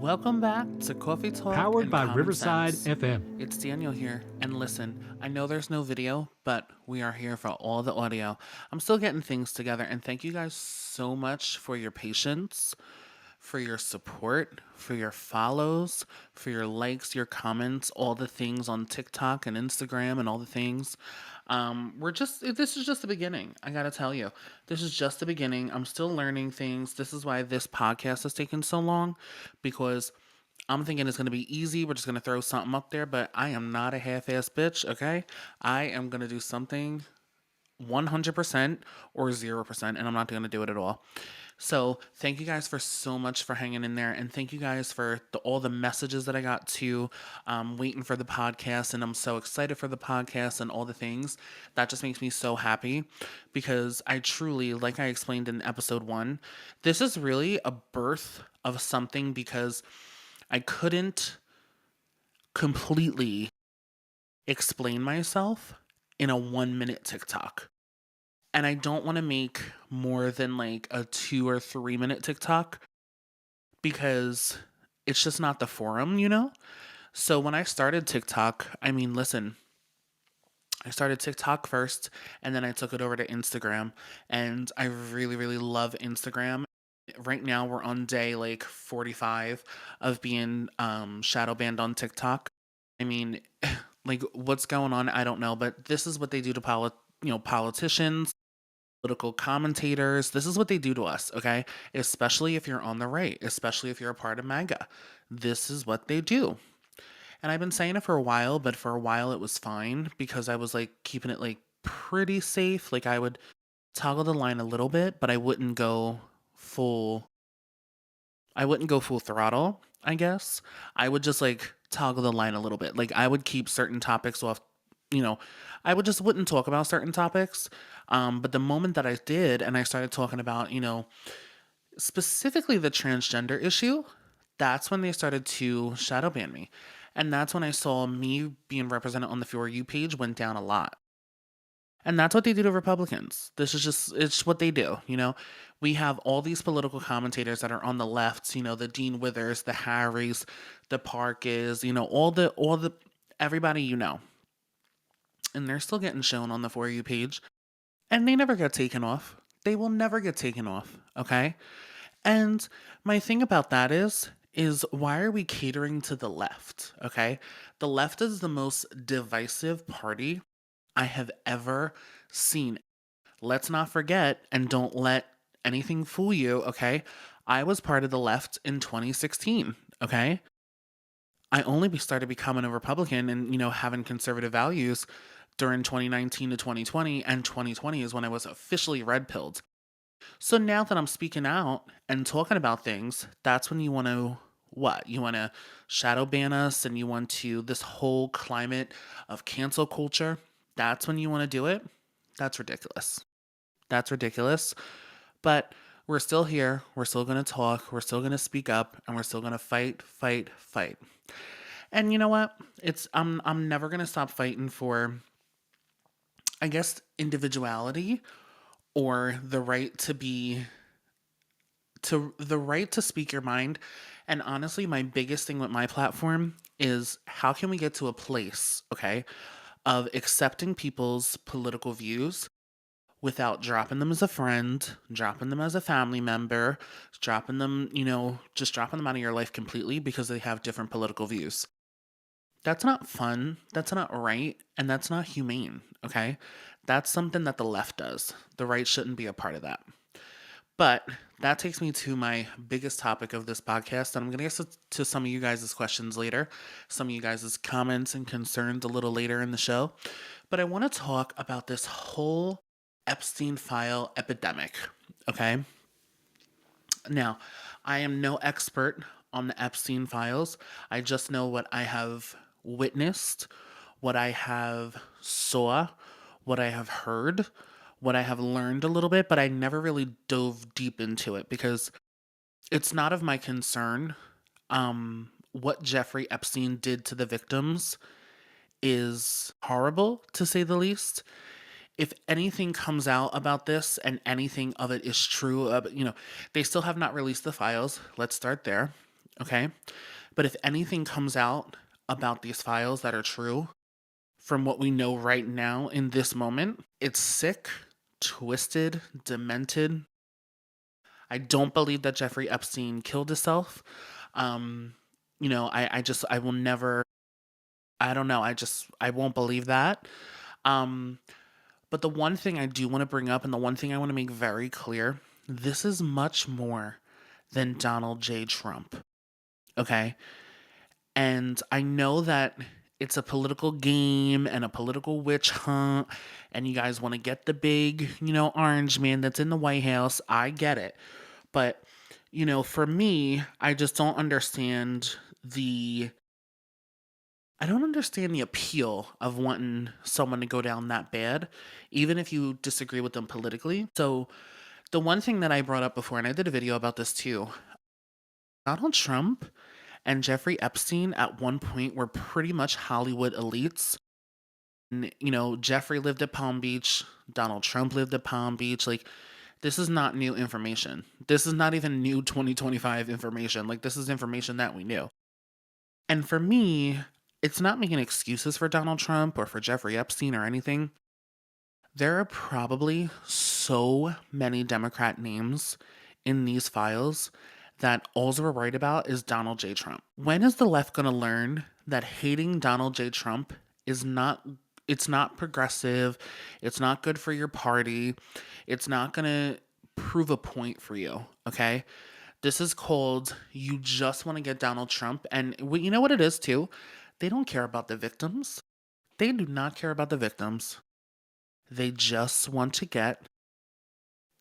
Welcome back to Coffee Talk Powered and by Common Riverside Sense. FM. It's Daniel here, and listen, I know there's no video, but we are here for all the audio. I'm still getting things together, and thank you guys so much for your patience, for your support, for your follows, for your likes, your comments, all the things on TikTok and Instagram and all the things. This is just the beginning. I gotta tell you, this is just the beginning. I'm still learning things. This is why this podcast has taken so long because I'm thinking it's gonna be easy. We're just gonna throw something up there, but I am not a half-ass bitch, okay? I am gonna do something 100% or 0%, and I'm not going to do it at all. So, thank you guys for so much for hanging in there, and thank you guys for all the messages that I got to waiting for the podcast, and I'm so excited for the podcast and all the things. That just makes me so happy because I truly, like I explained in episode 1, this is really a birth of something because I couldn't completely explain myself in a 1 minute TikTok. And I don't want to make more than like a 2 or 3 minute TikTok because it's just not the forum, you know? So when I started TikTok, I mean, listen, I started TikTok first and then I took it over to Instagram. And I really, really love Instagram. Right now, we're on day like 45 of being shadow banned on TikTok. I mean, like, what's going on? I don't know. But this is what they do to politicians, political commentators. This is what they do to us, okay? Especially if you're on the right, especially if you're a part of MAGA. This is what they do. And I've been saying it for a while, but for a while it was fine because I was like keeping it like pretty safe. Like I would toggle the line a little bit, but full I wouldn't go full throttle, I guess. I would just like toggle the line a little bit. Like I would keep certain topics off, you know, I would just wouldn't talk about certain topics. But the moment that I did and I started talking about, specifically the transgender issue, that's when they started to shadow ban me. And that's when I saw me being represented on the For You page went down a lot. And that's what they do to Republicans. It's what they do, you know? We have all these political commentators that are on the left, the Dean Withers, the Harrys, the Parkes, everybody you know. And they're still getting shown on the For You page. And they never get taken off. They will never get taken off, okay? And my thing about that is why are we catering to the left, okay? The left is the most divisive party I have ever seen. Let's not forget and don't let anything fool you, okay? I was part of the left in 2016, okay? I only started becoming a Republican and, having conservative values during 2019 to 2020, and 2020 is when I was officially red pilled. So now that I'm speaking out and talking about things, that's when you want to what? You want to shadow ban us and you want to this whole climate of cancel culture. That's when you want to do it. That's ridiculous. That's ridiculous. But we're still here. We're still going to talk. We're still going to speak up and we're still going to fight, fight, fight. And you know what? I'm never going to stop fighting for I guess individuality or the right to speak your mind. And honestly, my biggest thing with my platform is how can we get to a place, okay, of accepting people's political views without dropping them as a friend, dropping them as a family member, dropping them, just dropping them out of your life completely because they have different political views. That's not fun. That's not right. And that's not humane, okay? That's something that the left does. The right shouldn't be a part of that. But that takes me to my biggest topic of this podcast. And I'm going to get to some of you guys' questions later, some of you guys' comments and concerns a little later in the show. But I want to talk about this whole Epstein file epidemic. Okay. Now, I am no expert on the Epstein files. I just know what I have witnessed, what I have saw, what I have heard, what I have learned a little bit, but I never really dove deep into it because it's not of my concern. What Jeffrey Epstein did to the victims is horrible, to say the least. If anything comes out about this and anything of it is true, they still have not released the files. Let's start there. okay? But if anything comes out about these files that are true, from what we know right now in this moment, it's sick, twisted, demented. I don't believe that Jeffrey Epstein killed himself. Um, I will never, I don't know, I won't believe that. Um, but the one thing I do want to bring up and the one thing I want to make very clear, this is much more than Donald J. Trump, okay? And I know that it's a political game and a political witch hunt, and you guys want to get the big, orange man that's in the White House. I get it. But, for me, I just don't understand the. I don't understand the appeal of wanting someone to go down that bad, even if you disagree with them politically. So, the one thing that I brought up before, and I did a video about this too, Donald Trump and Jeffrey Epstein at one point were pretty much Hollywood elites. And, Jeffrey lived at Palm Beach, Donald Trump lived at Palm Beach. Like, this is not new information. This is not even new 2025 information. Like, this is information that we knew. And for me, it's not making excuses for Donald Trump or for Jeffrey Epstein or anything. There are probably so many Democrat names in these files that all we're worried about is Donald J. Trump. When is the left going to learn that hating Donald J. Trump is not it's not progressive, it's not good for your party, it's not going to prove a point for you, okay? This is called you just want to get Donald Trump and you know what it is too? They don't care about the victims. They do not care about the victims. They just want to get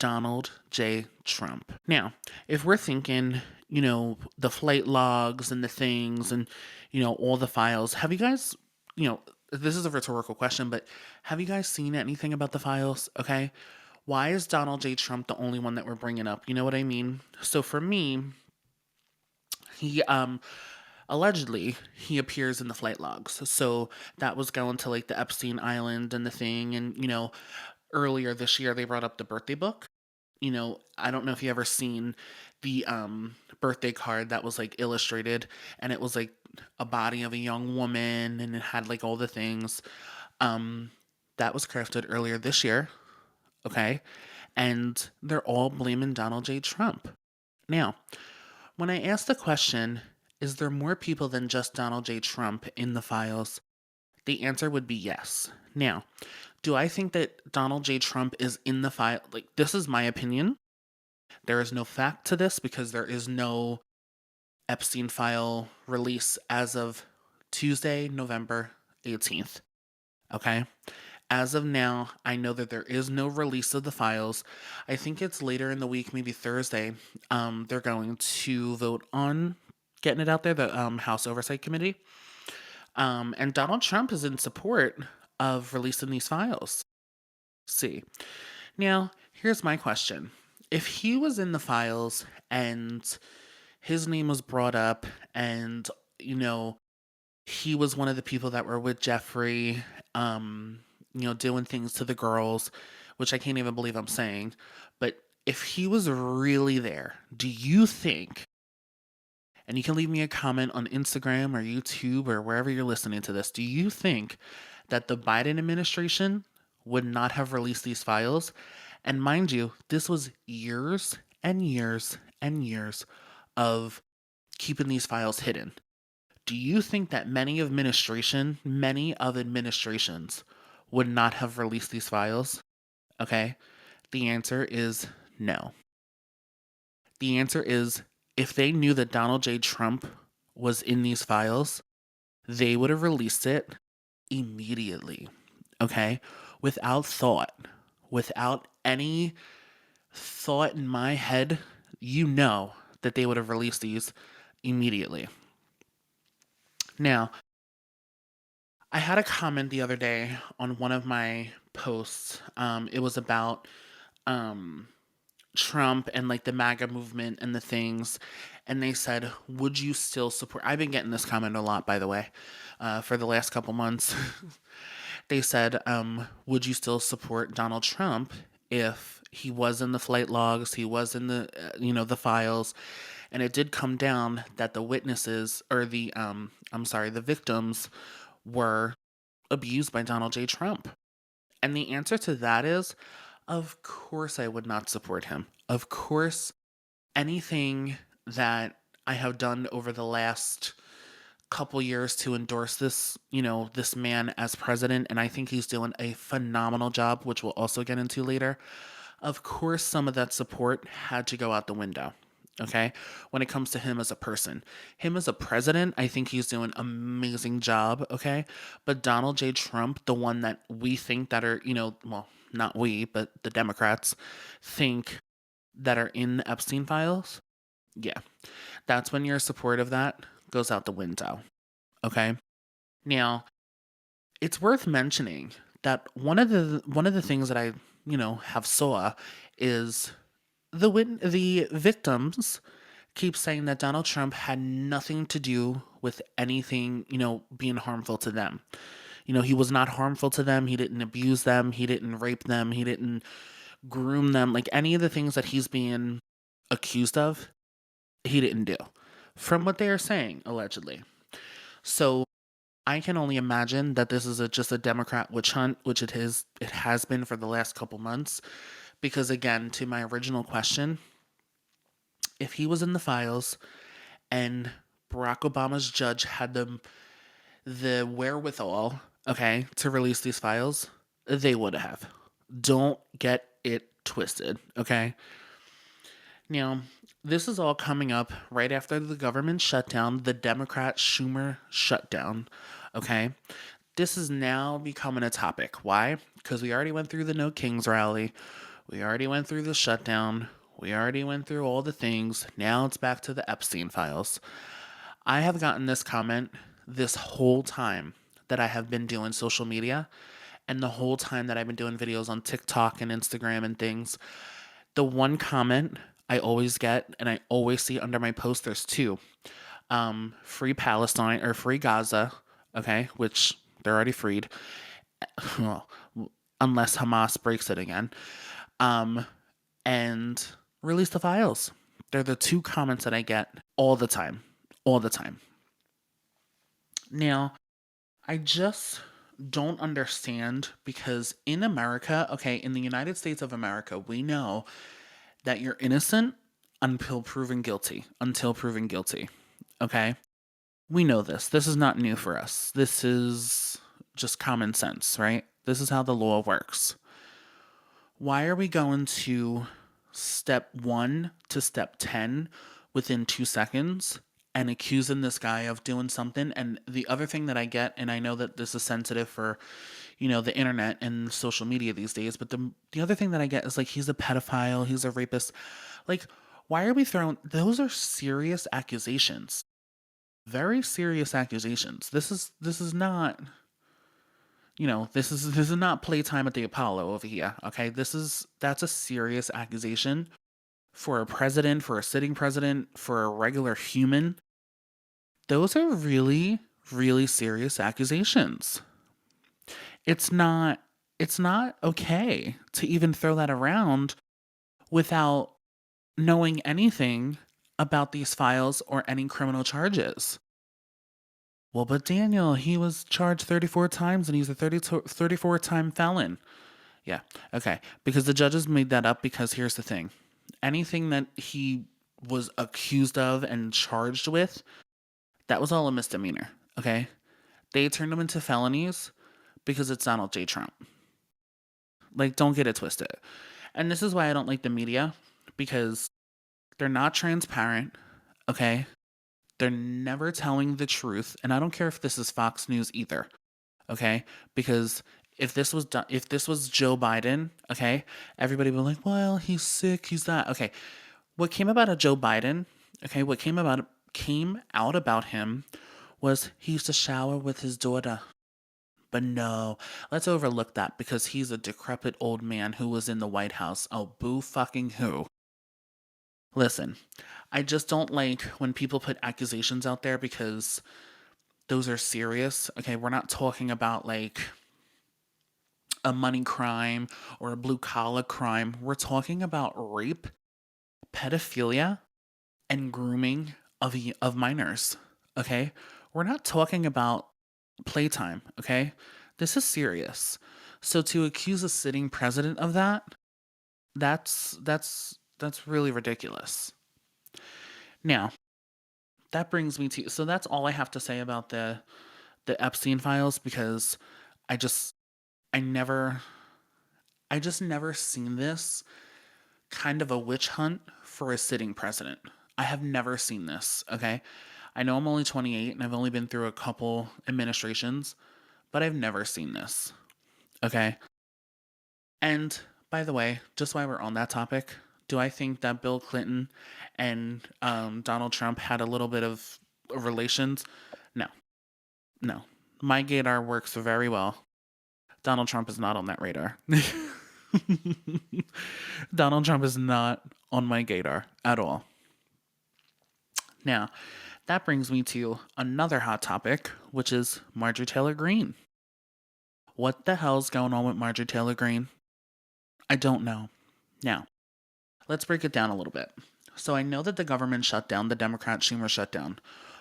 Donald J. Trump. Now, if we're thinking, the flight logs and the things and, all the files, have you guys, this is a rhetorical question, but have you guys seen anything about the files? Okay. Why is Donald J. Trump the only one that we're bringing up? You know what I mean? So for me, he, allegedly he appears in the flight logs. So that was going to like the Epstein Island and the thing. And, earlier this year they brought up the birthday book. I don't know if you ever seen the birthday card that was like illustrated and it was like a body of a young woman and it had like all the things. Um that was crafted earlier this year, okay? And they're all blaming Donald J. Trump. Now, when I asked the question, is there more people than just Donald J. Trump in the files? The answer would be yes. Now, do I think that Donald J. Trump is in the file? Like, this is my opinion. There is no fact to this because there is no Epstein file release as of Tuesday, November 18th. Okay? As of now, I know that there is no release of the files. I think it's later in the week, maybe Thursday. They're going to vote on getting it out there, the House Oversight Committee. And Donald Trump is in support of releasing these files. See. Now, here's my question. If he was in the files and his name was brought up and, he was one of the people that were with Jeffrey, doing things to the girls, which I can't even believe I'm saying, but if he was really there, do you think, and you can leave me a comment on Instagram or YouTube or wherever you're listening to this, do you think that the Biden administration would not have released these files? And mind you, this was years and years and years of keeping these files hidden. Do you think that many of administrations would not have released these files? Okay. The answer is no. The answer is if they knew that Donald J. Trump was in these files, they would have released it immediately. Okay. Without thought, without any thought in my head, that they would have released these immediately. Now, I had a comment the other day on one of my posts. It was about um, Trump and like the MAGA movement and the things. And they said, would you still support? I've been getting this comment a lot, by the way, for the last couple months. They said, would you still support Donald Trump if he was in the flight logs, he was in the, the files, And it did come down that the witnesses, or the victims were abused by Donald J. Trump. And the answer to that is, of course, I would not support him. Of course, anything that I have done over the last couple years to endorse this man as president, and I think he's doing a phenomenal job, which we'll also get into later. Of course, some of that support had to go out the window. Okay, when it comes to him as a person, him as a president, I think he's doing an amazing job. Okay, but Donald J. Trump, the one that we think that are, well, not we, but the Democrats think that are in the Epstein files, yeah, that's when your support of that goes out the window. Okay. Now, it's worth mentioning that one of the things that I, have saw is the victims keep saying that Donald Trump had nothing to do with anything, being harmful to them. He was not harmful to them. He didn't abuse them. He didn't rape them. He didn't groom them. Like any of the things that he's being accused of, he didn't do. From what they are saying, allegedly. So I can only imagine that this is just a Democrat witch hunt, which it is. It has been for the last couple months. Because again, to my original question, if he was in the files and Barack Obama's judge had the wherewithal, okay, to release these files, they would have. Don't get it twisted, okay? Now, this is all coming up right after the government shutdown, the Democrat Schumer shutdown, okay? This is now becoming a topic. Why? Because we already went through the No Kings rally. We already went through the shutdown. We already went through all the things. Now it's back to the Epstein files. I have gotten this comment this whole time that I have been doing social media and the whole time that I've been doing videos on TikTok and Instagram and things. The one comment I always get, and I always see under my post, there's two. Free Palestine or free Gaza, okay, which they're already freed, well, unless Hamas breaks it again. And release the files. They're the two comments that I get all the time. All the time. Now, I just don't understand because in America, okay, in the United States of America, we know that you're innocent until proven guilty. Until proven guilty. Okay? We know this. This is not new for us. This is just common sense, right? This is how the law works. Why are we going to step 1 to step 10 within 2 seconds and accusing this guy of doing something? And the other thing that I get, and I know that this is sensitive for, the internet and social media these days, but the other thing that I get is like, he's a pedophile, he's a rapist. Like, why are we throwing, those are serious accusations. Very serious accusations. This is not, this is not playtime at the Apollo over here. Okay, that's a serious accusation for a president, for a sitting president, for a regular human. Those are really, really serious accusations. It's not it's not okay to even throw that around without knowing anything about these files or any criminal charges. Well, but Daniel, he was charged 34 times and he's a 34-time felon. Yeah, okay. Because the judges made that up because here's the thing. Anything that he was accused of and charged with, that was all a misdemeanor, okay? They turned them into felonies because it's Donald J. Trump. Like, don't get it twisted. And this is why I don't like the media because they're not transparent, okay? They're never telling the truth. And I don't care if this is Fox News either, okay? Because if this was Joe Biden, okay, everybody would be like, well, he's sick, he's that. Okay. What came about Joe Biden, okay, what came out about him was he used to shower with his daughter. But no, let's overlook that because he's a decrepit old man who was in the White House. Oh, boo fucking who. Listen, I just don't like when people put accusations out there because those are serious. Okay, we're not talking about like a money crime or a blue collar crime. We're talking about rape, pedophilia, and grooming of minors. Okay, we're not talking about playtime. Okay, this is serious. So to accuse a sitting president of that, that's really ridiculous. Now that brings me to, so that's all I have to say about the Epstein files, because I just I never I just never seen this kind of a witch hunt for a sitting president. I have never seen this, okay? I know I'm only 28 and I've only been through a couple administrations, but I've never seen this, okay? And by the way, just while we're on that topic, do I think that Bill Clinton and Donald Trump had a little bit of relations? No, no. My gaydar works very well. Donald Trump is not on that radar. Donald Trump is not on my gaydar at all. Now, that brings me to another hot topic, which is Marjorie Taylor Greene. What the hell's going on with Marjorie Taylor Greene? I don't know. Now, let's break it down a little bit. So I know that the government shutdown, the Democrat Schumer shutdown,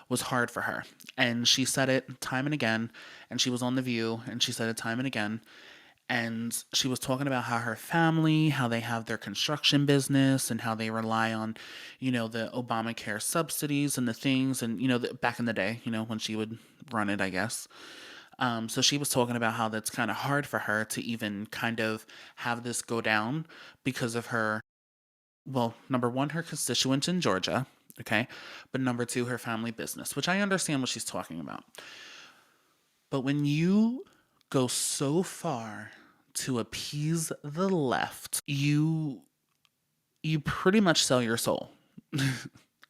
was hard for her. And she said it time and again. And she was on The View and she said it time and again. And she was talking about how her family, how they have their construction business and how they rely on, the Obamacare subsidies and the things. And, back in the day, when she would run it, I guess. So she was talking about how that's kind of hard for her to even kind of have this go down because of her, well, number one, her constituents in Georgia, okay? But number two, her family business, which I understand what she's talking about. But when you go so far to appease the left, you pretty much sell your soul.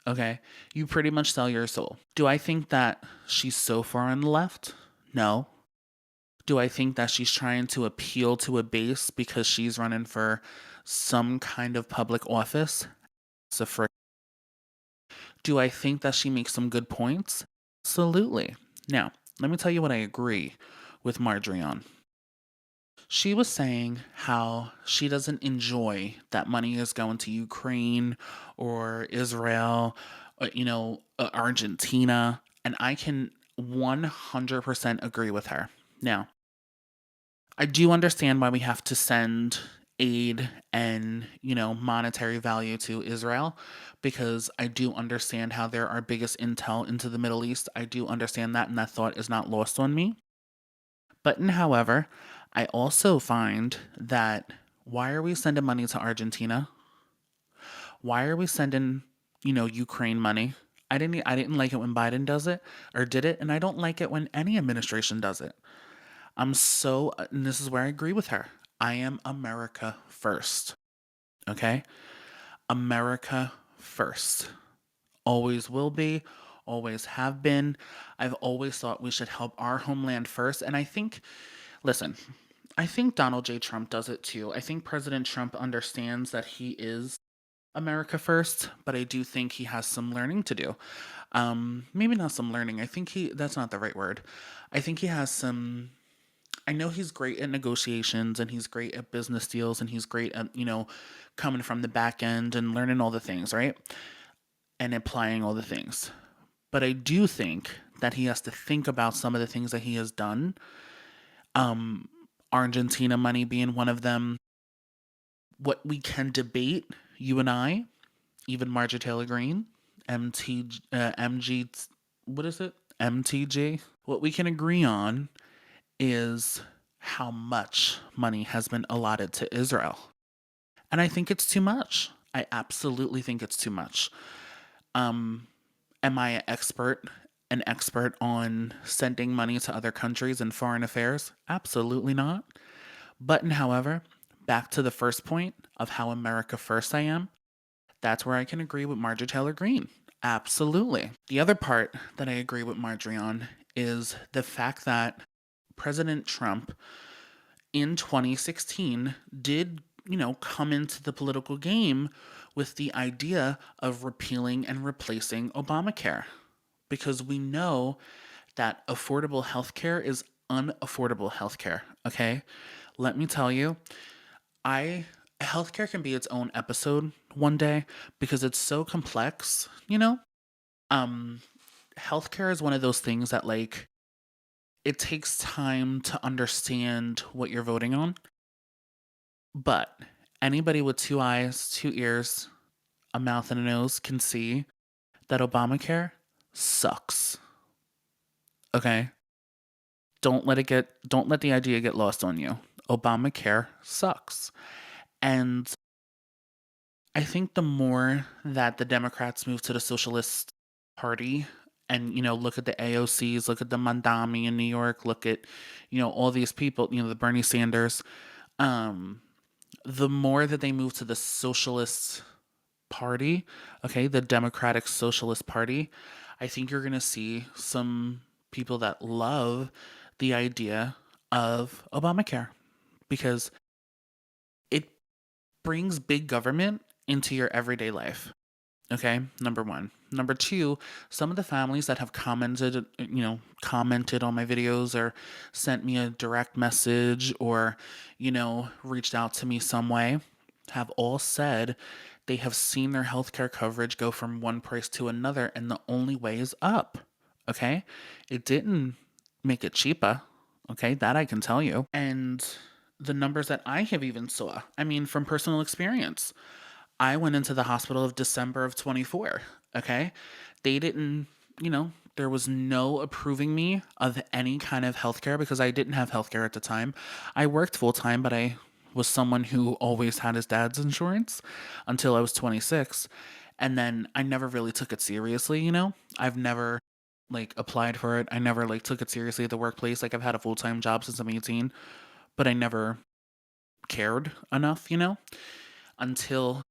Okay? You pretty much sell your soul. Do I think that she's so far on the left? No. Do I think that she's trying to appeal to a base because she's running for some kind of public office? So for Do I think that she makes some good points? Absolutely. Now, let me tell you what I agree with Marjorie on. She was saying how she doesn't enjoy that money is going to Ukraine or Israel, Argentina, and I can 100% agree with her. Now, I do understand why we have to send aid and, monetary value to Israel, because I do understand how they're our biggest intel into the Middle East. I do understand that, and that thought is not lost on me. However, I also find that, why are we sending money to Argentina? Why are we sending, Ukraine money? I didn't like it when Biden does it or did it, and I don't like it when any administration does it. And this is where I agree with her. I am America first. Okay? America first. Always will be, always have been. I've always thought we should help our homeland first. And listen, I think Donald J. Trump does it too. I think President Trump understands that he is America first, but I do think he has some learning to do. Maybe not some learning. That's not the right word. I think he has some, I know he's great at negotiations and he's great at business deals and he's great at, coming from the back end and learning all the things, right? And applying all the things. But I do think that he has to think about some of the things that he has done. Argentina money being one of them. What we can debate, you and I, even Marjorie Taylor Greene, MG, what is it? MTG. What we can agree on is how much money has been allotted to Israel. And I think it's too much. I absolutely think it's too much. Am I an expert on sending money to other countries and foreign affairs? Absolutely not. However, back to the first point of how America first I am, that's where I can agree with Marjorie Taylor Greene. Absolutely. The other part that I agree with Marjorie on is the fact that President Trump in 2016 did, come into the political game with the idea of repealing and replacing Obamacare. Because we know that affordable healthcare is unaffordable healthcare, okay? Let me tell you, healthcare can be its own episode one day because it's so complex, you know? Um, Healthcare is one of those things that, like, it takes time to understand what you're voting on, but anybody with two eyes, two ears, a mouth, and a nose can see that Obamacare sucks. Okay? Don't let the idea get lost on you. Obamacare sucks. And I think the more that the Democrats move to the Socialist Party and, look at the AOCs, look at the Mandami in New York, look at, all these people, the Bernie Sanders, um, the more that they move to the Socialist Party, okay, the Democratic Socialist Party, I think you're going to see some people that love the idea of Obamacare because it brings big government into your everyday life. Okay, number one. Number two, some of the families that have commented on my videos or sent me a direct message or, reached out to me some way have all said they have seen their healthcare coverage go from one price to another and the only way is up. Okay, it didn't make it cheaper. Okay, that I can tell you. And the numbers that I have even saw, I mean, from personal experience. I went into the hospital of December of 24. Okay. They didn't, there was no approving me of any kind of healthcare because I didn't have healthcare at the time. I worked full time, but I was someone who always had his dad's insurance until I was 26. And then I never really took it seriously. I've never like applied for it. I never like took it seriously at the workplace. Like I've had a full time job since I'm 18, but I never cared enough, until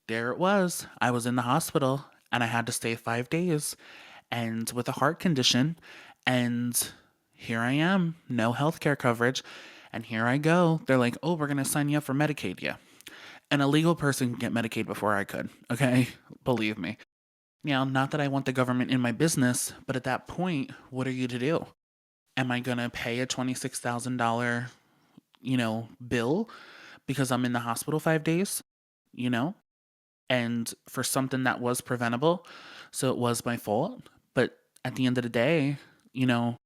there it was. I was in the hospital and I had to stay 5 days and with a heart condition. And here I am, no healthcare coverage. And here I go. They're like, oh, we're going to sign you up for Medicaid. Yeah. And a legal person can get Medicaid before I could. Okay. Believe me. Now, not that I want the government in my business, but at that point, what are you to do? Am I going to pay a $26,000, bill because I'm in the hospital 5 days? You know? And for something that was preventable. So it was my fault. But at the end of the day, you know,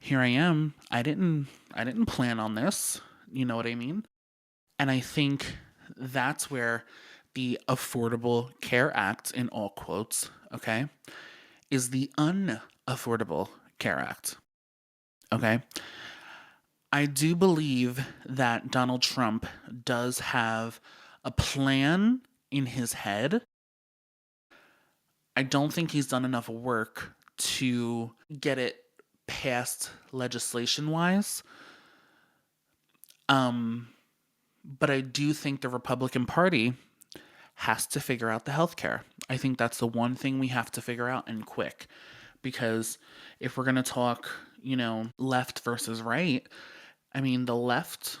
here I am. I didn't plan on this. You know what I mean? And I think that's where the Affordable Care Act, in all quotes, okay, is the Unaffordable Care Act. Okay. I do believe that Donald Trump does have a plan in his head. I don't think he's done enough work to get it passed legislation wise. Um, but I do think the Republican Party has to figure out the healthcare. I think that's the one thing we have to figure out and quick. Because if we're going to talk, left versus right, I mean, the left,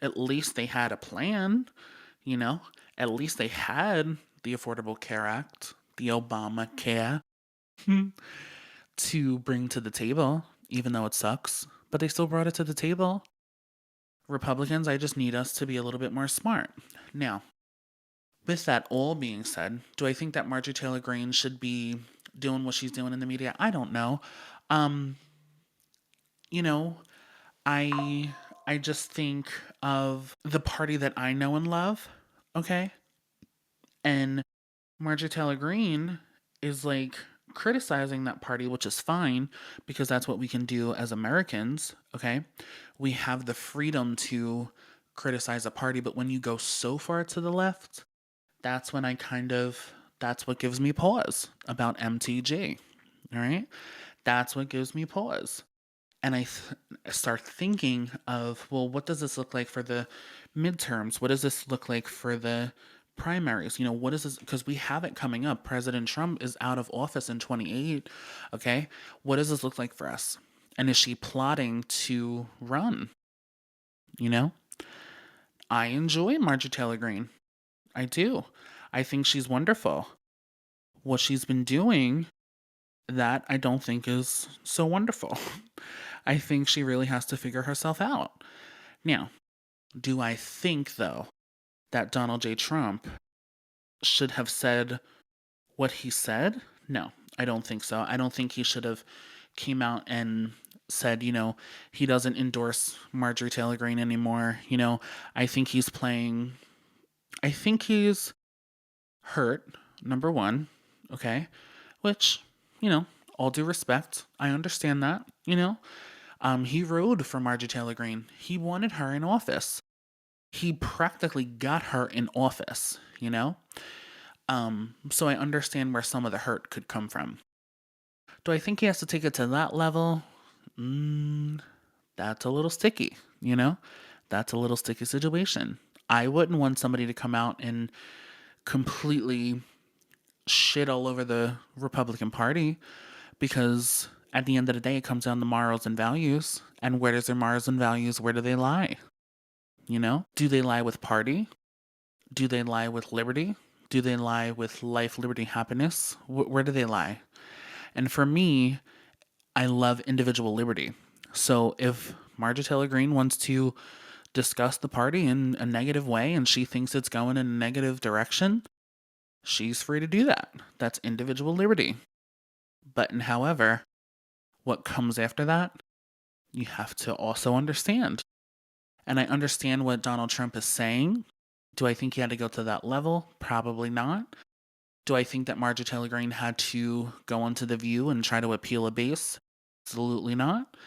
at least they had a plan, you know, at least they had the Affordable Care Act, the Obamacare to bring to the table, even though it sucks, but they still brought it to the table. Republicans, I just need us to be a little bit more smart. Now, with that all being said, do I think that Marjorie Taylor Greene should be doing what she's doing in the media? I don't know. Um, you know, I just think of the party that I know and love, okay? And Marjorie Taylor Greene is like criticizing that party, which is fine because that's what we can do as Americans, okay? We have the freedom to criticize a party, but when you go so far to the left, that's when that's what gives me pause about MTG, all right? That's what gives me pause. And start thinking of, well, what does this look like for the midterms? What does this look like for the primaries? What is this? Because we have it coming up. President Trump is out of office in 28. Okay. What does this look like for us? And is she plotting to run? You know, I enjoy Marjorie Taylor Greene. I do. I think she's wonderful. What she's been doing, that I don't think is so wonderful. I think she really has to figure herself out. Now, do I think, though, that Donald J. Trump should have said what he said? No, I don't think so. I don't think he should have came out and said, he doesn't endorse Marjorie Taylor Greene anymore. I think he's playing, I think he's hurt, number one, okay? Which, all due respect, I understand that, he rode for Marjorie Taylor Greene. He wanted her in office. He practically got her in office. So I understand where some of the hurt could come from. Do I think he has to take it to that level? That's a little sticky, That's a little sticky situation. I wouldn't want somebody to come out and completely shit all over the Republican Party because at the end of the day, it comes down to morals and values. And where does their morals and values, where do they lie? Do they lie with party? Do they lie with liberty? Do they lie with life, liberty, happiness? Where do they lie? And for me, I love individual liberty. So if Marjorie Taylor Greene wants to discuss the party in a negative way and she thinks it's going in a negative direction, she's free to do that. That's individual liberty. But however, what comes after that, you have to also understand. And I understand what Donald Trump is saying. Do I think he had to go to that level? Probably not. Do I think that Marjorie Taylor Greene had to go onto The View and try to appeal a base? Absolutely not.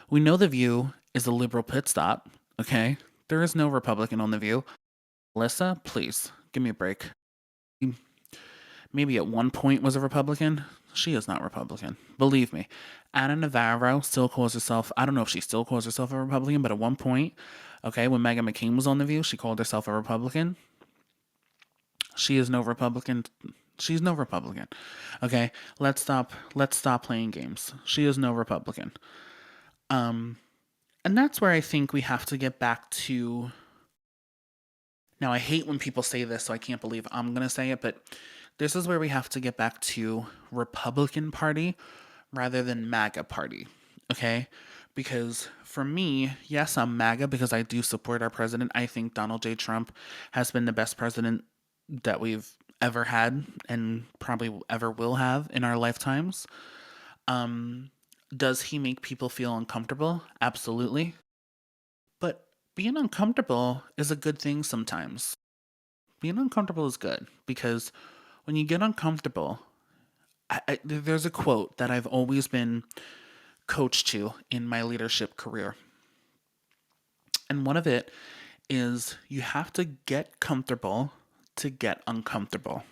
We know The View is a liberal pit stop, okay? There is no Republican on The View. Alyssa, please, give me a break. Maybe at one point was a Republican. She is not Republican. Believe me. Anna Navarro still calls herself, I don't know if she still calls herself a Republican, but at one point, okay, when Meghan McCain was on The View, she called herself a Republican. She is no Republican. She's no Republican. Okay, let's stop playing games. She is no Republican. And that's where I think we have to get back to. Now, I hate when people say this, so I can't believe I'm going to say it, but this is where we have to get back to Republican Party rather than MAGA Party, okay? Because for me, yes, I'm MAGA because I do support our president. I think Donald J. Trump has been the best president that we've ever had and probably ever will have in our lifetimes. Does he make people feel uncomfortable? Absolutely. But being uncomfortable is a good thing sometimes. Being uncomfortable is good because when you get uncomfortable, there's a quote that I've always been coached to in my leadership career. And one of it is you have to get comfortable to get uncomfortable.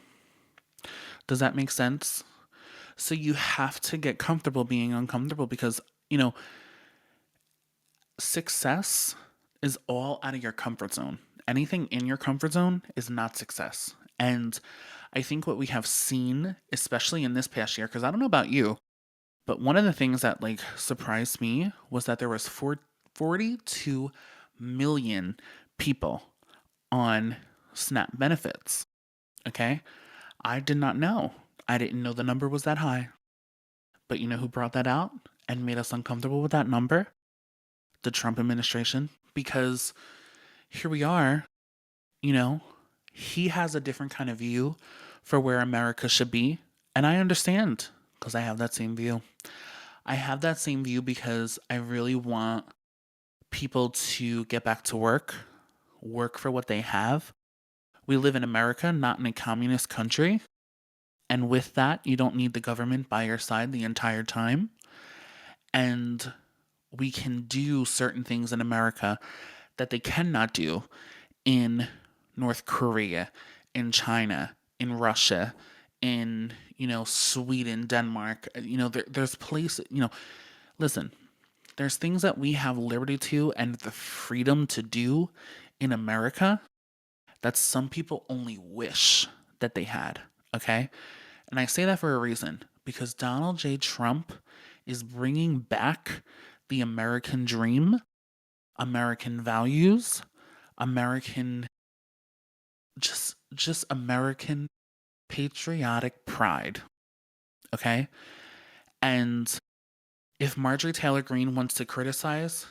Does that make sense? So you have to get comfortable being uncomfortable because, success is all out of your comfort zone. Anything in your comfort zone is not success. And I think what we have seen, especially in this past year, because I don't know about you, but one of the things that surprised me was that there was 42 million people on SNAP benefits. Okay? I did not know. I didn't know the number was that high. But you know who brought that out and made us uncomfortable with that number? The Trump administration. Because here we are, he has a different kind of view for where America should be. And I understand because I have that same view. I have that same view because I really want people to get back to work for what they have. We live in America, not in a communist country. And with that, you don't need the government by your side the entire time. And we can do certain things in America that they cannot do in North Korea, in China, in Russia, in, Sweden, Denmark. There's places, listen, there's things that we have liberty to and the freedom to do in America that some people only wish that they had, okay? And I say that for a reason because Donald J. Trump is bringing back the American dream, American values, American just American patriotic pride. Okay? And if Marjorie Taylor Greene wants to criticize,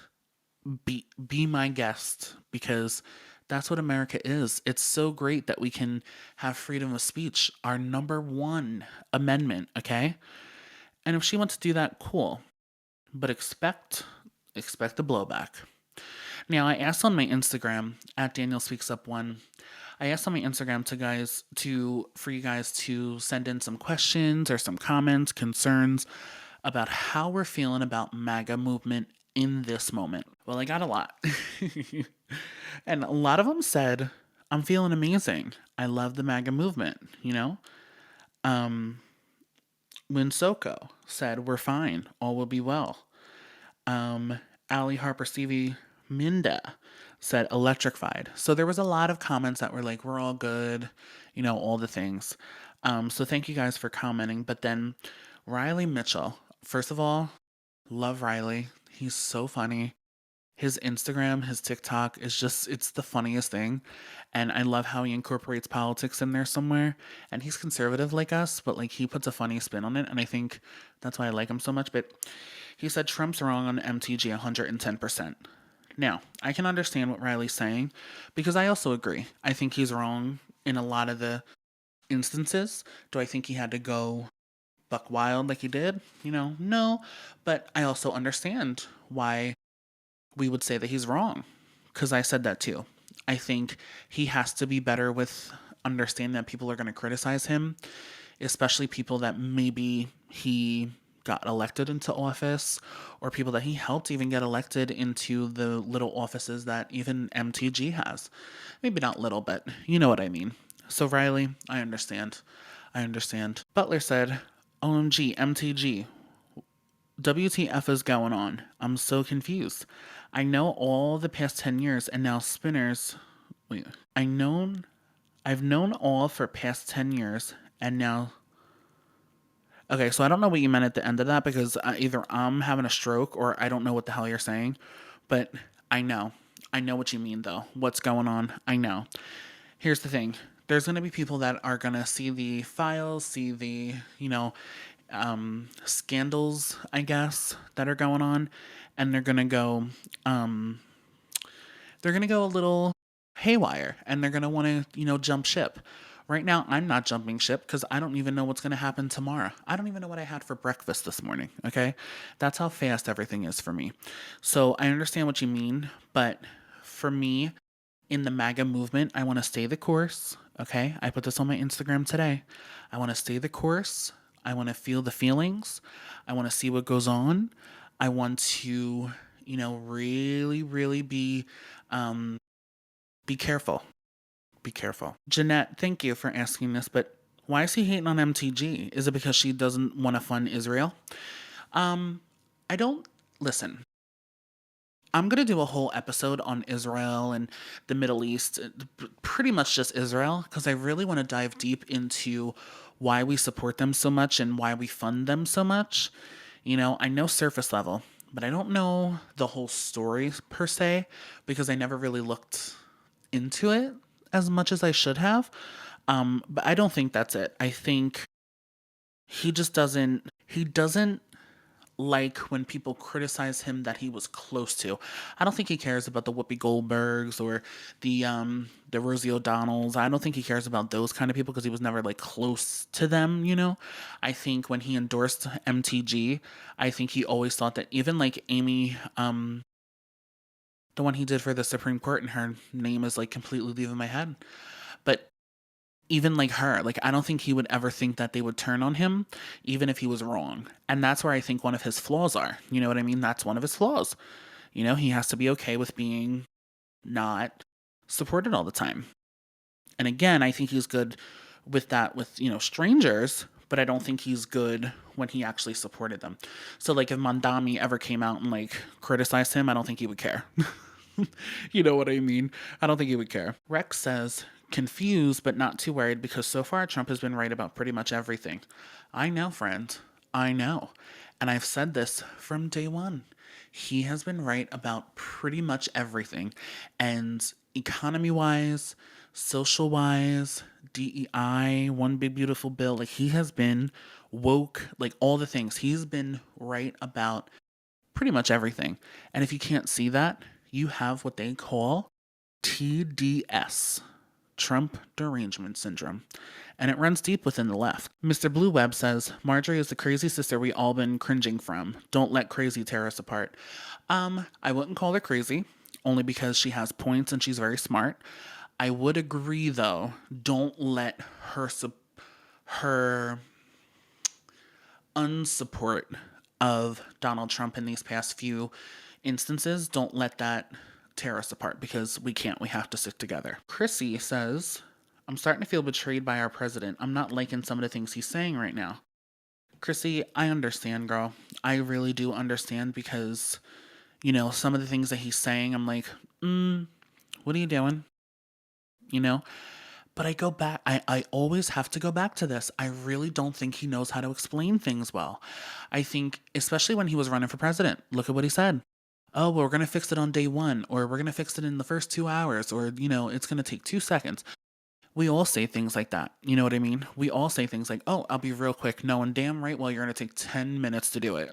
be my guest because That's what America is. It's so great that we can have freedom of speech, our number one amendment, okay? And if she wants to do that, cool. But expect the blowback. Now, I asked on my Instagram at Daniel Speaks Up One. I asked on my Instagram for you guys to send in some questions or some comments, concerns about how we're feeling about MAGA movement in this moment. Well, I got a lot. And a lot of them said, I'm feeling amazing. I love the MAGA movement, you know? Winsoko said, we're fine. All will be well. Ali Harper Stevie Minda said electrified. So there was a lot of comments that were like, we're all good, all the things. So thank you guys for commenting. But then Riley Mitchell, first of all, love Riley. He's so funny. His Instagram, his TikTok is just, it's the funniest thing. And I love how he incorporates politics in there somewhere. And he's conservative like us, but like he puts a funny spin on it. And I think that's why I like him so much. But he said Trump's wrong on MTG 110%. Now, I can understand what Riley's saying because I also agree. I think he's wrong in a lot of the instances. Do I think he had to go buck wild like he did? No. But I also understand why we would say that he's wrong because I said that too. I think he has to be better with understanding that people are going to criticize him, especially people that maybe he got elected into office or people that he helped even get elected into the little offices that even MTG has. Maybe not little, but you know what I mean. So, Riley, I understand. I understand. Butler said, OMG, MTG, WTF is going on? I'm so confused. I know all the past 10 years and now spinners. Wait, I've known all for past 10 years and now. Okay, so I don't know what you meant at the end of that because either I'm having a stroke or I don't know what the hell you're saying. But I know. I know what you mean though. What's going on? I know. Here's the thing. There's going to be people that are going to see the files, see the, scandals, I guess, that are going on, and they're going to go a little haywire, and they're going to want to, jump ship. Right now, I'm not jumping ship because I don't even know what's going to happen tomorrow. I don't even know what I had for breakfast this morning, okay? That's how fast everything is for me. So I understand what you mean, but for me, in the MAGA movement, I want to stay the course. Okay. I put this on my Instagram today. I want to stay the course. I want to feel the feelings. I want to see what goes on. I want to, really, really be careful. Be careful. Jeanette, thank you for asking this, but why is he hating on MTG? Is it because she doesn't want to fund Israel? I don't listen. I'm going to do a whole episode on Israel and the Middle East, pretty much just Israel, because I really want to dive deep into why we support them so much and why we fund them so much. I know surface level, but I don't know the whole story per se because I never really looked into it as much as I should have. But I don't think that's it. I think he doesn't like when people criticize him that he was close to. I don't think he cares about the Whoopi Goldbergs or the Rosie O'Donnells. I don't think he cares about those kind of people because he was never like close to them. I think when he endorsed MTG, I think he always thought that even like Amy, the one he did for the Supreme Court, and her name is like completely leaving my head. But even like her, like I don't think he would ever think that they would turn on him, even if he was wrong. And that's where I think one of his flaws are. You know what I mean? That's one of his flaws. He has to be okay with being not supported all the time. And again, I think he's good with that with, strangers, but I don't think he's good when he actually supported them. So like if Mandami ever came out and like criticized him, I don't think he would care. You know what I mean? I don't think he would care. Rex says, confused but not too worried because so far Trump has been right about pretty much everything. I know, friend. I know. And I've said this from day one. He has been right about pretty much everything. And economy wise, social wise, DEI, one big beautiful bill, like he has been woke, like all the things. He's been right about pretty much everything. And if you can't see that, you have what they call TDS, Trump Derangement Syndrome, and it runs deep within the left. Mr. Blue Web says, Marjorie is the crazy sister we all been cringing from. Don't let crazy tear us apart. I wouldn't call her crazy, only because she has points and she's very smart. I would agree, though, don't let her unsupport of Donald Trump in these past few instances, don't let that tear us apart because we can't. We have to stick together. Chrissy says, I'm starting to feel betrayed by our president. I'm not liking some of the things he's saying right now. Chrissy, I understand, girl. I really do understand because, some of the things that he's saying, I'm like, what are you doing? You know? But I go back, I always have to go back to this. I really don't think he knows how to explain things well. I think, especially when he was running for president, look at what he said. Oh, well, we're going to fix it on day one, or we're going to fix it in the first 2 hours, or, it's going to take 2 seconds. We all say things like that. You know what I mean? We all say things like, oh, I'll be real quick. No, and damn right, well, you're going to take 10 minutes to do it.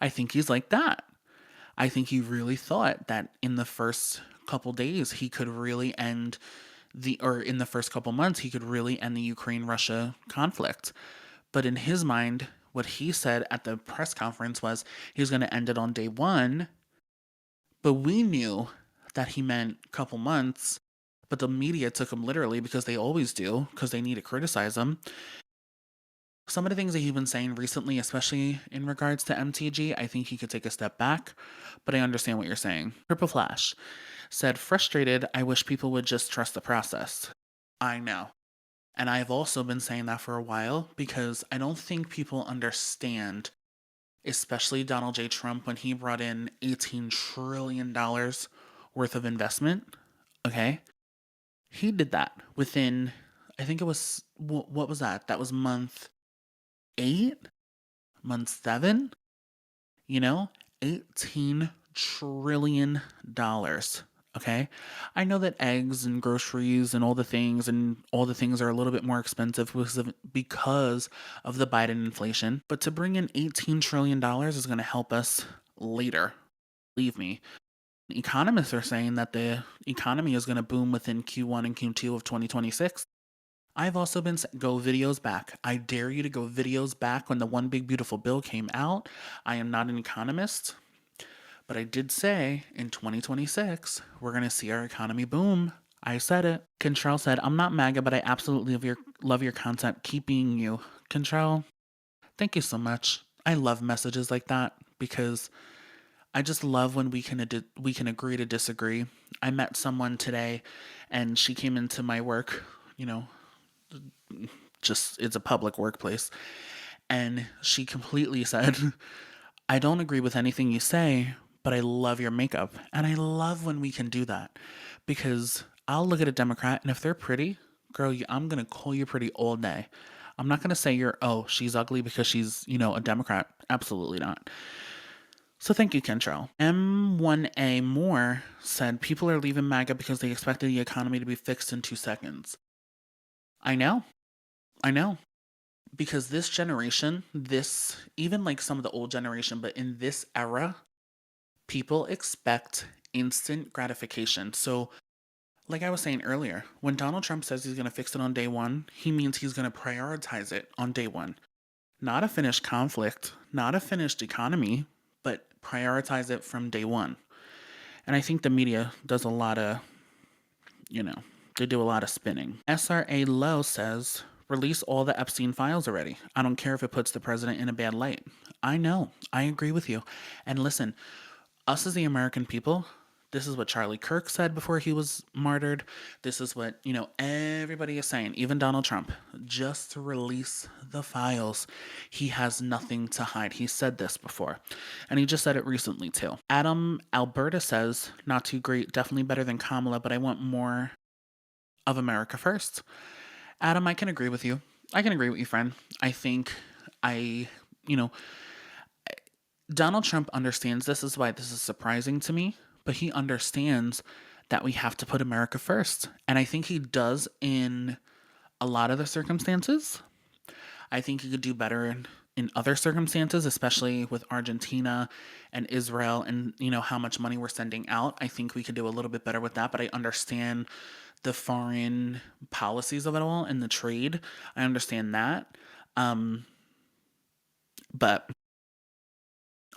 I think he's like that. I think he really thought that in the first couple days, he could really end or in the first couple months, he could really end the Ukraine Russia conflict. But in his mind, what he said at the press conference was he was going to end it on day one. But we knew that he meant a couple months. But the media took him literally because they always do, because they need to criticize him. Some of the things that he's been saying recently, especially in regards to MTG, I think he could take a step back, but I understand what you're saying. Purple Flash said, frustrated, I wish people would just trust the process. I know. And I've also been saying that for a while because I don't think people understand, especially Donald J. Trump, when he brought in $18 trillion worth of investment. Okay. He did that within, I think it was, what was that? That was month 8, month 7, $18 trillion. Okay. I know that eggs and groceries and all the things are a little bit more expensive because of the Biden inflation. But to bring in $18 trillion is going to help us later. Believe me. Economists are saying that the economy is going to boom within Q1 and Q2 of 2026. I've also been go videos back. I dare you to go videos back when the One Big Beautiful Bill came out. I am not an economist, but I did say in 2026 we're going to see our economy boom. I said it. Control said, I'm not MAGA, but I absolutely love your content. Keep being you. Control, thank you so much. I love messages like that because I just love when we can agree to disagree. I met someone today and she came into my work, just it's a public workplace, and she completely said, I don't agree with anything you say, but I love your makeup. And I love when we can do that because I'll look at a Democrat and if they're pretty, girl, I'm going to call you pretty all day. I'm not going to say she's ugly because she's, a Democrat. Absolutely not. So thank you, Kentrell. M1A Moore said people are leaving MAGA because they expected the economy to be fixed in 2 seconds. I know. Because this generation, even like some of the old generation, but in this era, people expect instant gratification. So, like I was saying earlier, when Donald Trump says he's going to fix it on day one, he means he's going to prioritize it on day one. Not a finished conflict, not a finished economy, but prioritize it from day one. And I think the media does a lot of, they do a lot of spinning. SRA Low says, release all the Epstein files already. I don't care if it puts the president in a bad light. I know. I agree with you. And listen, us as the American people, this is what Charlie Kirk said before he was martyred. This is what, everybody is saying, even Donald Trump. Just release the files. He has nothing to hide. He said this before. And he just said it recently, too. Adam Alberta says, not too great, definitely better than Kamala, but I want more of America first. Adam, I can agree with you. I can agree with you, friend. I think Donald Trump understands this is why this is surprising to me, but he understands that we have to put America first. And I think he does in a lot of the circumstances. I think he could do better in other circumstances, especially with Argentina and Israel and, how much money we're sending out. I think we could do a little bit better with that, but I understand the foreign policies of it all and the trade. I understand that. But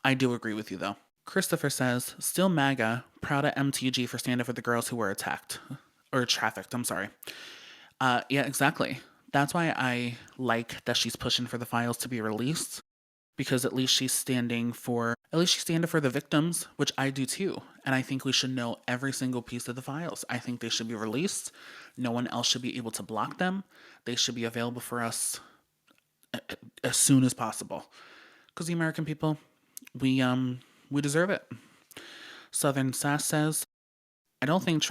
I do agree with you, though. Christopher says, still MAGA, proud of MTG for standing for the girls who were attacked. Or trafficked, I'm sorry. Yeah, exactly. That's why I like that she's pushing for the files to be released, because at least she's standing for the victims, which I do too. And I think we should know every single piece of the files. I think they should be released. No one else should be able to block them. They should be available for us as soon as possible. Because the American people, we deserve it. Southern Sass says, I don't think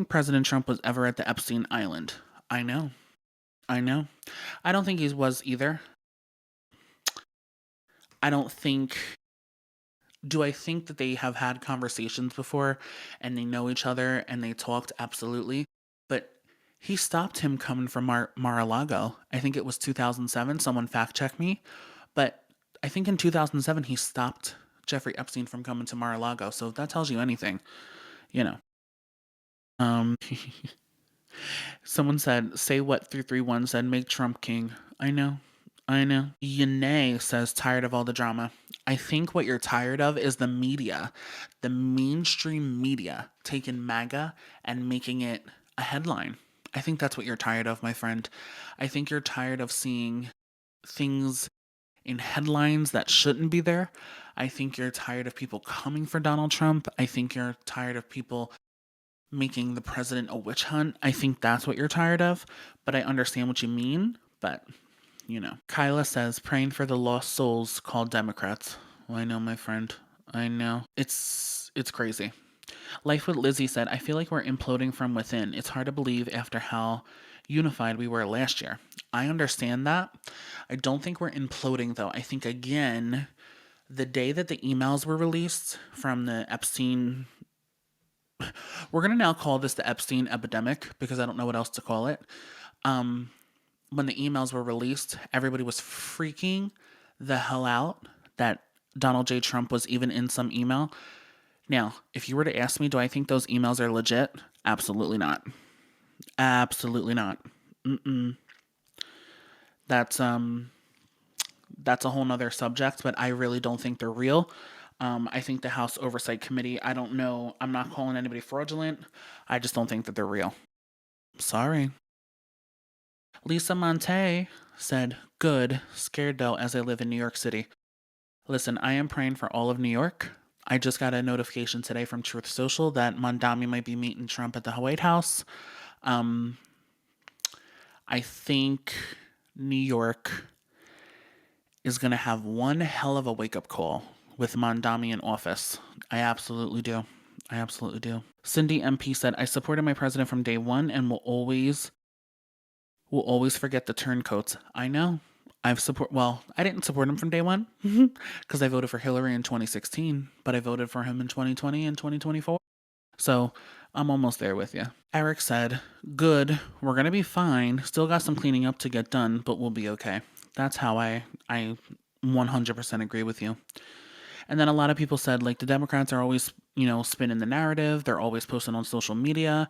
President Trump was ever at the Epstein Island. I know. I know. I don't think he was either. I don't think Do I think that they have had conversations before and they know each other and they talked? Absolutely. But he stopped him coming from Mar-a-Lago. I think it was 2007. Someone fact check me. But I think in 2007 he stopped Jeffrey Epstein from coming to Mar-a-Lago. So if that tells you anything, you know. Um, Someone said, say what 331 said, make Trump king. I know. I know. Yane says, tired of all the drama. I think what you're tired of is the media, the mainstream media taking MAGA and making it a headline. I think that's what you're tired of, my friend. I think you're tired of seeing things in headlines that shouldn't be there. I think you're tired of people coming for Donald Trump. I think you're tired of people making the president a witch hunt. I think that's what you're tired of, but I understand what you mean. But, Kyla says, praying for the lost souls called Democrats. Well, I know, my friend. I know. It's crazy. Life with Lizzie said, I feel like we're imploding from within. It's hard to believe after how unified we were last year. I understand that. I don't think we're imploding, though. I think, again, the day that the emails were released from the Epstein, we're going to now call this the Epstein epidemic because I don't know what else to call it. When the emails were released, everybody was freaking the hell out that Donald J. Trump was even in some email. Now, if you were to ask me, do I think those emails are legit? Absolutely not. Absolutely not. Mm-mm. That's that's a whole nother subject, but I really don't think they're real. I think the House Oversight Committee, I don't know, I'm not calling anybody fraudulent. I just don't think that they're real. Sorry. Lisa Monte said, good, scared though, as I live in New York City. Listen, I am praying for all of New York. I just got a notification today from Truth Social that Mondami might be meeting Trump at the White House. I think New York is going to have one hell of a wake up call with Mondami in office. I absolutely do. I absolutely do. Cindy MP said, I supported my president from day one and will always forget the turncoats. I know. I didn't support him from day one because I voted for Hillary in 2016, but I voted for him in 2020 and 2024. So I'm almost there with you. Eric said, good, we're going to be fine. Still got some cleaning up to get done, but we'll be okay. That's how I 100% agree with you. And then a lot of people said, like, the Democrats are always, spinning the narrative. They're always posting on social media.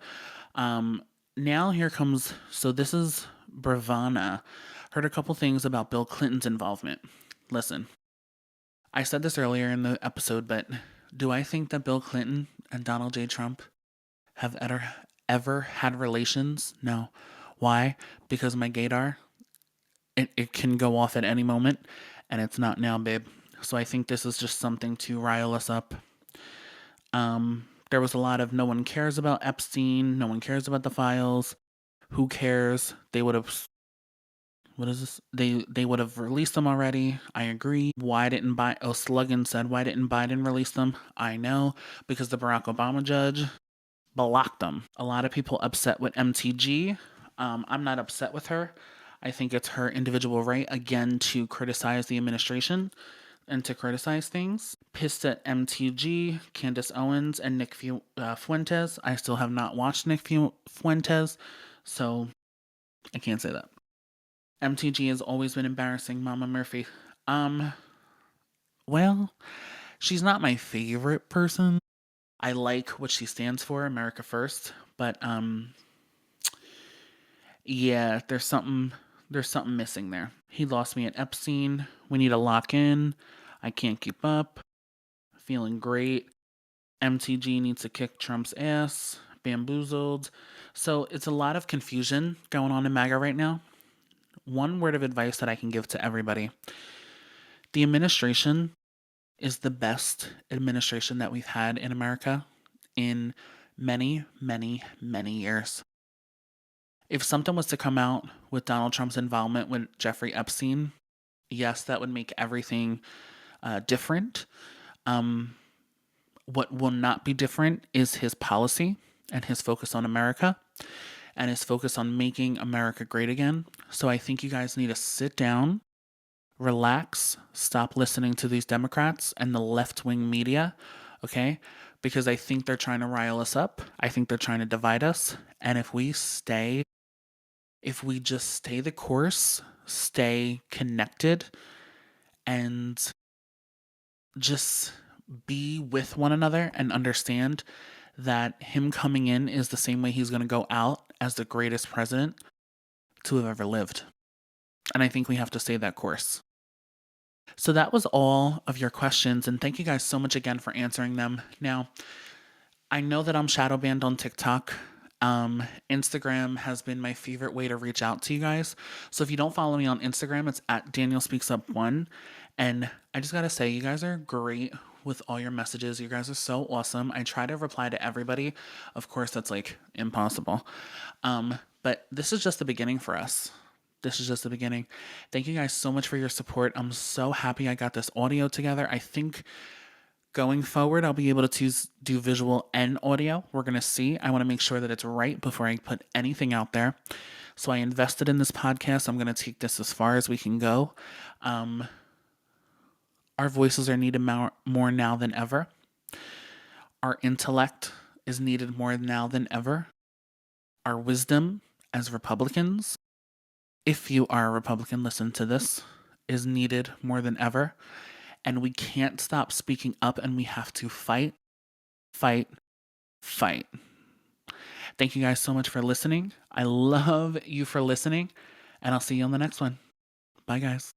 Now here comes, so this is Bravana. Heard a couple things about Bill Clinton's involvement. Listen, I said this earlier in the episode, but do I think that Bill Clinton and Donald J. Trump have ever had relations? No. Why? Because my gaydar, it can go off at any moment, and it's not now, babe. So I think this is just something to rile us up. There was a lot of no one cares about Epstein, no one cares about the files. Who cares? They would have, what is this? They would have released them already. I agree. Sluggin said, why didn't Biden release them? I know, because the Barack Obama judge blocked them. A lot of people upset with MTG. I'm not upset with her. I think it's her individual right, again, to criticize the administration and to criticize things. Pissed at MTG, Candace Owens, and Nick Fuentes. I still have not watched Nick Fuentes, so I can't say that. MTG has always been embarrassing, Mama Murphy. Um, well, she's not my favorite person. I like what she stands for, America First, but yeah, there's something missing there. He lost me at Epstein. We need to lock in. I can't keep up. Feeling great. MTG needs to kick Trump's ass. Bamboozled. So it's a lot of confusion going on in MAGA right now. One word of advice that I can give to everybody: the administration is the best administration that we've had in America in many, many, many years. If something was to come out with Donald Trump's involvement with Jeffrey Epstein, yes, that would make everything different. Um, what will not be different is his policy and his focus on America and his focus on making America great again. So I think you guys need to sit down, relax, stop listening to these Democrats and the left wing media, okay? Because I think they're trying to rile us up. I think they're trying to divide us. And if we just stay the course, stay connected, and just be with one another and understand that him coming in is the same way he's going to go out as the greatest president to have ever lived. And I think we have to stay that course. So that was all of your questions. And thank you guys so much again for answering them. Now, I know that I'm shadow banned on TikTok. Instagram has been my favorite way to reach out to you guys. So if you don't follow me on Instagram, it's at Daniel Speaks Up 1. And I just gotta say, you guys are great with all your messages. You guys are so awesome. I try to reply to everybody. Of course, that's like impossible. But this is just the beginning for us. This is just the beginning. Thank you guys so much for your support. I'm so happy I got this audio together. I think going forward, I'll be able to do visual and audio. We're going to see. I want to make sure that it's right before I put anything out there. So I invested in this podcast. I'm going to take this as far as we can go. Our voices are needed more now than ever. Our intellect is needed more now than ever. Our wisdom as Republicans, if you are a Republican, listen to this, is needed more than ever. And we can't stop speaking up, and we have to fight, fight, fight. Thank you guys so much for listening. I love you for listening, and I'll see you on the next one. Bye, guys.